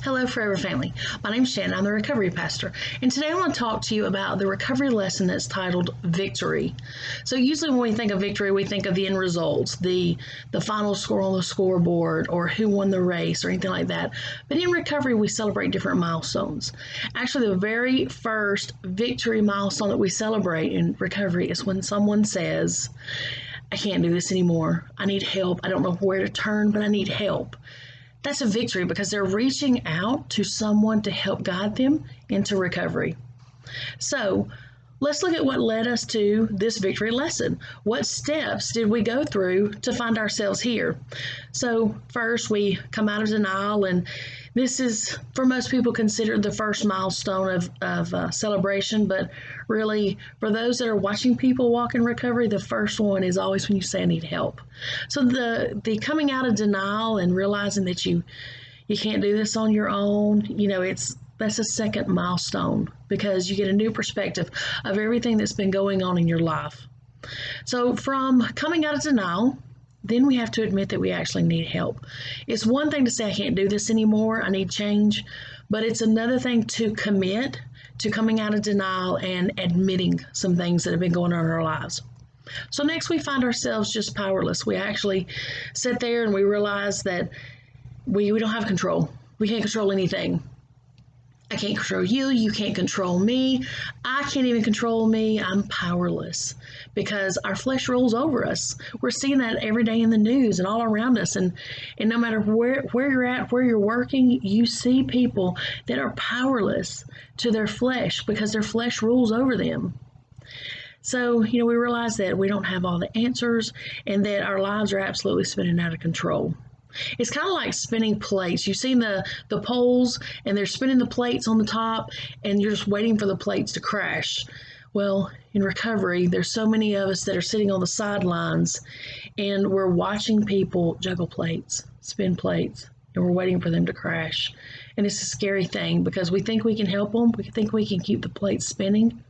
Hello, Forever Family. My name's Shannon. I'm the recovery pastor. And today I want to talk to you about the recovery lesson that's titled Victory. So usually when we think of victory, we think of the end results, the final score on the scoreboard, or who won the race, or anything like that. But in recovery, we celebrate different milestones. Actually, the very first victory milestone that we celebrate in recovery is when someone says, I can't do this anymore. I need help. I don't know where to turn, but I need help. That's a victory because they're reaching out to someone to help guide them into recovery. So let's look at what led us to this victory lesson. What steps did we go through to find ourselves here? So first we come out of denial, and this is for most people considered the first milestone of celebration, but really for those that are watching people walk in recovery, the first one is always when you say I need help. So the coming out of denial and realizing that you can't do this on your own, that's a second milestone because you get a new perspective of everything that's been going on in your life. So from coming out of denial, then we have to admit that we actually need help. It's one thing to say, I can't do this anymore, I need change, but it's another thing to commit to coming out of denial and admitting some things that have been going on in our lives. So next we find ourselves just powerless. We actually sit there and we realize that we don't have control. We can't control anything. I can't control you. You can't control me. I can't even control me. I'm powerless because our flesh rules over us. We're seeing that every day in the news and all around us. And no matter where you're at, where you're working, you see people that are powerless to their flesh because their flesh rules over them. So, we realize that we don't have all the answers and that our lives are absolutely spinning out of control. It's kind of like spinning plates. You've seen the poles, and they're spinning the plates on the top, and you're just waiting for the plates to crash. Well, in recovery, there's so many of us that are sitting on the sidelines, and we're watching people juggle plates, spin plates, and we're waiting for them to crash. And it's a scary thing because we think we can help them. We think we can keep the plates spinning,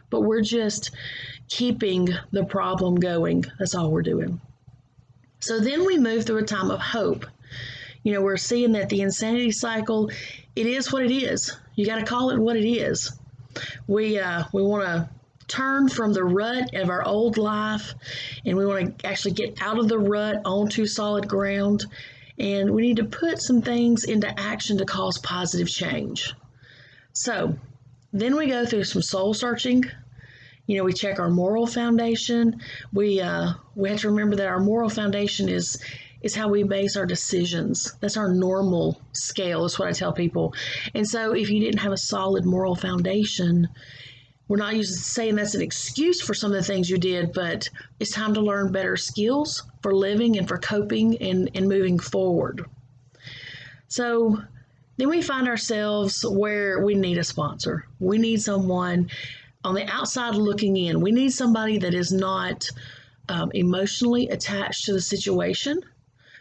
but we're just keeping the problem going. That's all we're doing. So then we move through a time of hope. We're seeing that the insanity cycle, it is what it is. You got to call it what it is. We want to turn from the rut of our old life, and we want to actually get out of the rut onto solid ground. And we need to put some things into action to cause positive change. So then we go through some soul searching. We check our moral foundation. We have to remember that our moral foundation is how we base our decisions. That's our normal scale, is what I tell people. And so if you didn't have a solid moral foundation, we're not saying that's an excuse for some of the things you did, but it's time to learn better skills for living and for coping and moving forward. So then we find ourselves where we need a sponsor. We need someone on the outside looking in. We need somebody that is not emotionally attached to the situation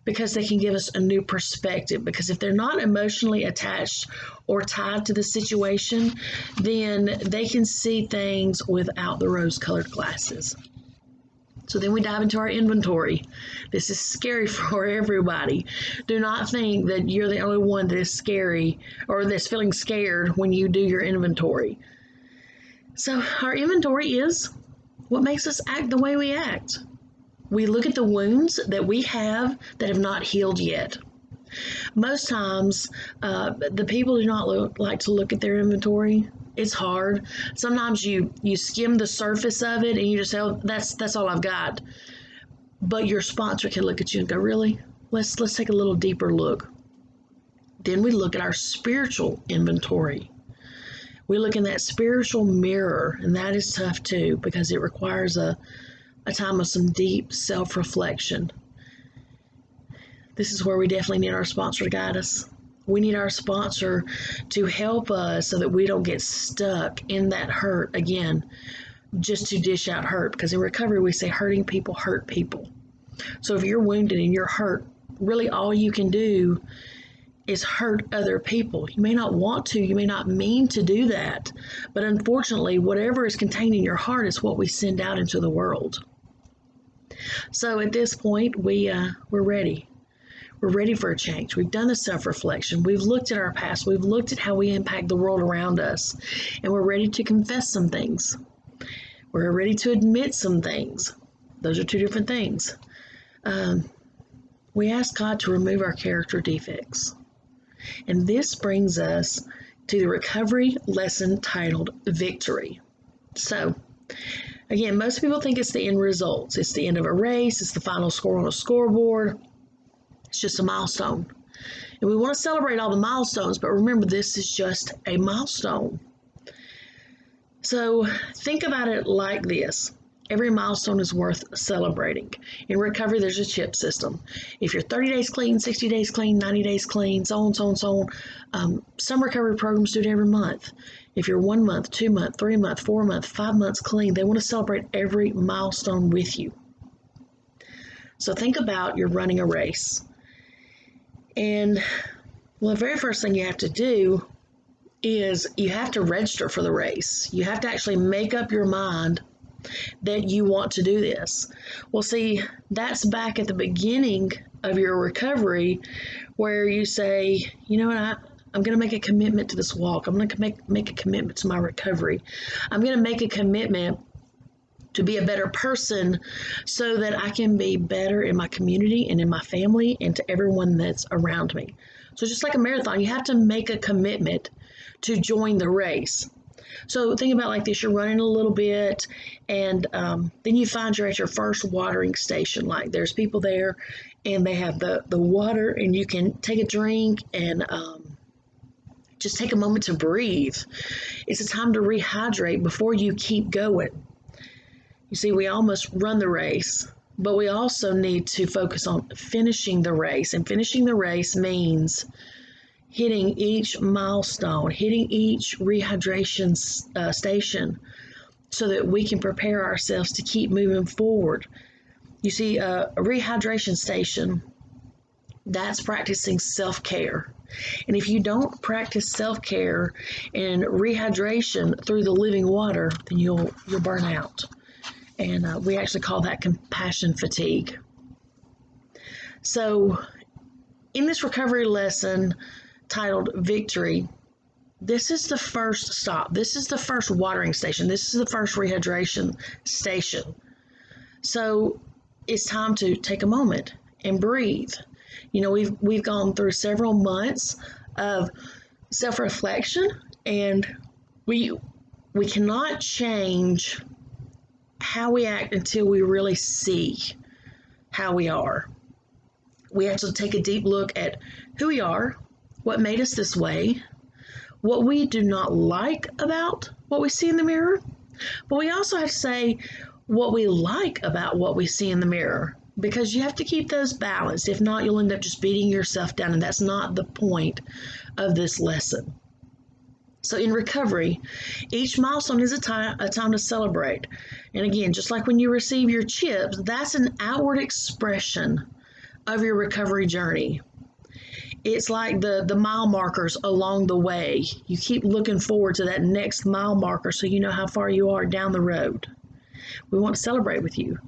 because they can give us a new perspective. Because if they're not emotionally attached or tied to the situation, then they can see things without the rose-colored glasses. So then we dive into our inventory. This is scary for everybody. Do not think that you're the only one that is scary or that's feeling scared when you do your inventory. So our inventory is what makes us act the way we act. We look at the wounds that we have that have not healed yet. Most times, the people do not like to look at their inventory. It's hard. Sometimes you skim the surface of it and you just say, oh, that's all I've got. But your sponsor can look at you and go, really? Let's take a little deeper look. Then we look at our spiritual inventory. We look in that spiritual mirror, and that is tough too because it requires a time of some deep self-reflection. This is where we definitely need our sponsor to guide us. We need our sponsor to help us so that we don't get stuck in that hurt again, just to dish out hurt. Because in recovery, we say hurting people hurt people. So if you're wounded and you're hurt, really all you can do is hurt other people. You may not want to, you may not mean to do that, but unfortunately, whatever is contained in your heart is what we send out into the world. So at this point, we're ready. We're ready for a change. We've done the self-reflection. We've looked at our past. We've looked at how we impact the world around us. And we're ready to confess some things. We're ready to admit some things. Those are two different things. We ask God to remove our character defects. And this brings us to the recovery lesson titled Victory. So, again, most people think it's the end results. It's the end of a race. It's the final score on a scoreboard. It's just a milestone. And we want to celebrate all the milestones, but remember, this is just a milestone. So think about it like this. Every milestone is worth celebrating. In recovery, there's a chip system. If you're 30 days clean, 60 days clean, 90 days clean, so on, so on, so on. Some recovery programs do it every month. If you're 1 month, 2 month, 3 month, 4 month, 5 months clean, they want to celebrate every milestone with you. So think about you're running a race. And well, the very first thing you have to do is you have to register for the race. You have to actually make up your mind that you want to do this. Well, see, that's back at the beginning of your recovery where you say, you know what, I'm going to make a commitment to this walk. I'm going to make a commitment to my recovery. I'm going to make a commitment to be a better person so that I can be better in my community and in my family and to everyone that's around me. So just like a marathon, you have to make a commitment to join the race. So think about it like this. You're running a little bit and then you find you're at your first watering station. Like there's people there and they have the water and you can take a drink and just take a moment to breathe. It's a time to rehydrate before you keep going. You see, we all must run the race, but we also need to focus on finishing the race. And finishing the race means hitting each milestone, hitting each rehydration station so that we can prepare ourselves to keep moving forward. You see, a rehydration station, that's practicing self-care. And if you don't practice self-care and rehydration through the living water, then you'll burn out. And we actually call that compassion fatigue. So in this recovery lesson titled Victory, this is the first stop. This is the first watering station. This is the first rehydration station. So it's time to take a moment and breathe. You know, we've gone through several months of self-reflection, and we cannot change how we act until we really see how we are. We have to take a deep look at who we are, what made us this way, what we do not like about what we see in the mirror, but we also have to say what we like about what we see in the mirror, because you have to keep those balanced. If not, you'll end up just beating yourself down, and that's not the point of this lesson. So in recovery, each milestone is a time to celebrate. And again, just like when you receive your chips, that's an outward expression of your recovery journey. It's like the mile markers along the way. You keep looking forward to that next mile marker so you know how far you are down the road. We want to celebrate with you.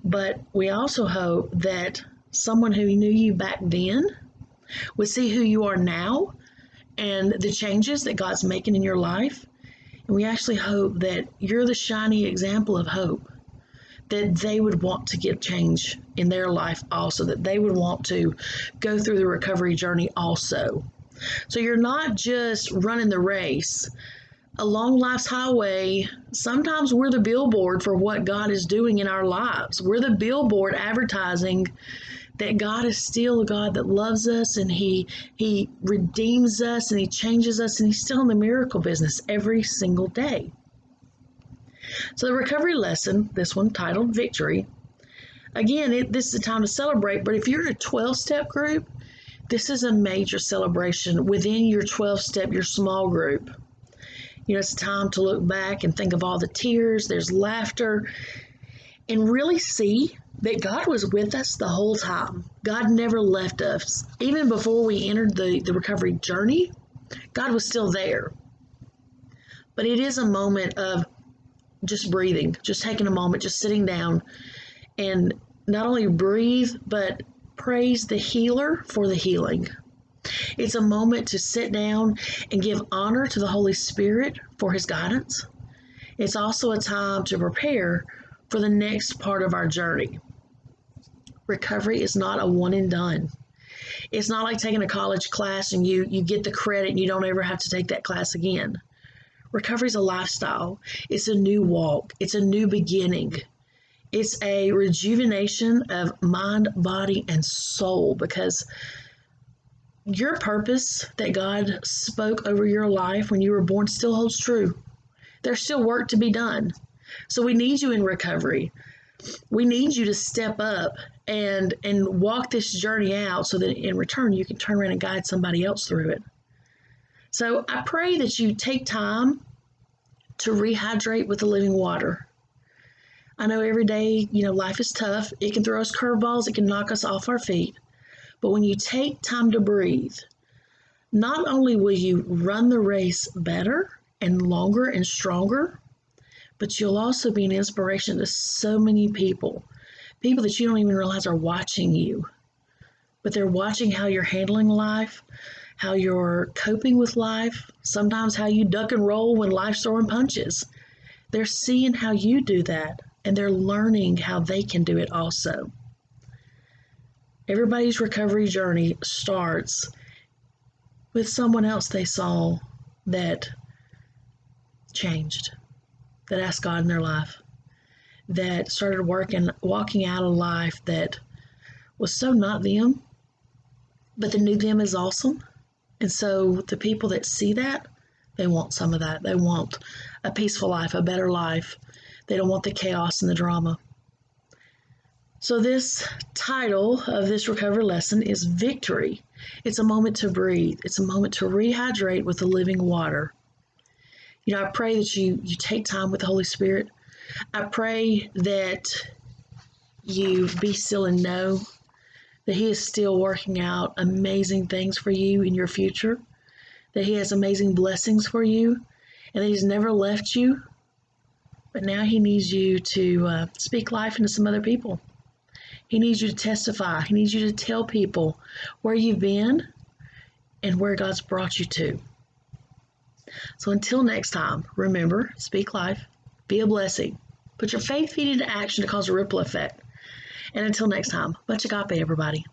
But we also hope that someone who knew you back then would see who you are now and the changes that God's making in your life. And we actually hope that you're the shiny example of hope, that they would want to get change in their life also, that they would want to go through the recovery journey also. So you're not just running the race. Along life's highway, sometimes we're the billboard for what God is doing in our lives. We're the billboard advertising that God is still a God that loves us, and He redeems us, and He changes us, and He's still in the miracle business every single day. So the recovery lesson, this one titled Victory, again, this is a time to celebrate, but if you're a 12-step group, this is a major celebration within your 12-step, your small group. You know, it's time to look back and think of all the tears, there's laughter, and really see that God was with us the whole time. God never left us. Even before we entered the recovery journey, God was still there. But it is a moment of just breathing, just taking a moment, just sitting down and not only breathe, but praise the healer for the healing. It's a moment to sit down and give honor to the Holy Spirit for his guidance. It's also a time to prepare for the next part of our journey. Recovery is not a one and done. It's not like taking a college class and you get the credit and you don't ever have to take that class again. Recovery is a lifestyle. It's a new walk. It's a new beginning. It's a rejuvenation of mind, body, and soul, because your purpose that God spoke over your life when you were born still holds true. There's still work to be done. So we need you in recovery. We need you to step up and walk this journey out so that in return you can turn around and guide somebody else through it. So I pray that you take time to rehydrate with the living water. I know every day, life is tough. It can throw us curveballs. It can knock us off our feet. But when you take time to breathe, not only will you run the race better and longer and stronger, but you'll also be an inspiration to so many people that you don't even realize are watching you. But they're watching how you're handling life, how you're coping with life, sometimes how you duck and roll when life's throwing punches. They're seeing how you do that, and they're learning how they can do it also. Everybody's recovery journey starts with someone else they saw that changed, that asked God in their life, that started walking out a life that was so not them, but the new them is awesome. And so the people that see that, they want some of that. They want a peaceful life, a better life. They don't want the chaos and the drama. So this title of this recovery lesson is Victory. It's a moment to breathe. It's a moment to rehydrate with the living water. I pray that you take time with the Holy Spirit. I pray that you be still and know that he is still working out amazing things for you in your future, that he has amazing blessings for you, and that he's never left you. But now he needs you to speak life into some other people. He needs you to testify. He needs you to tell people where you've been and where God's brought you to. So until next time, remember, speak life, be a blessing, put your faith feet into action to cause a ripple effect. And until next time, much agape, everybody.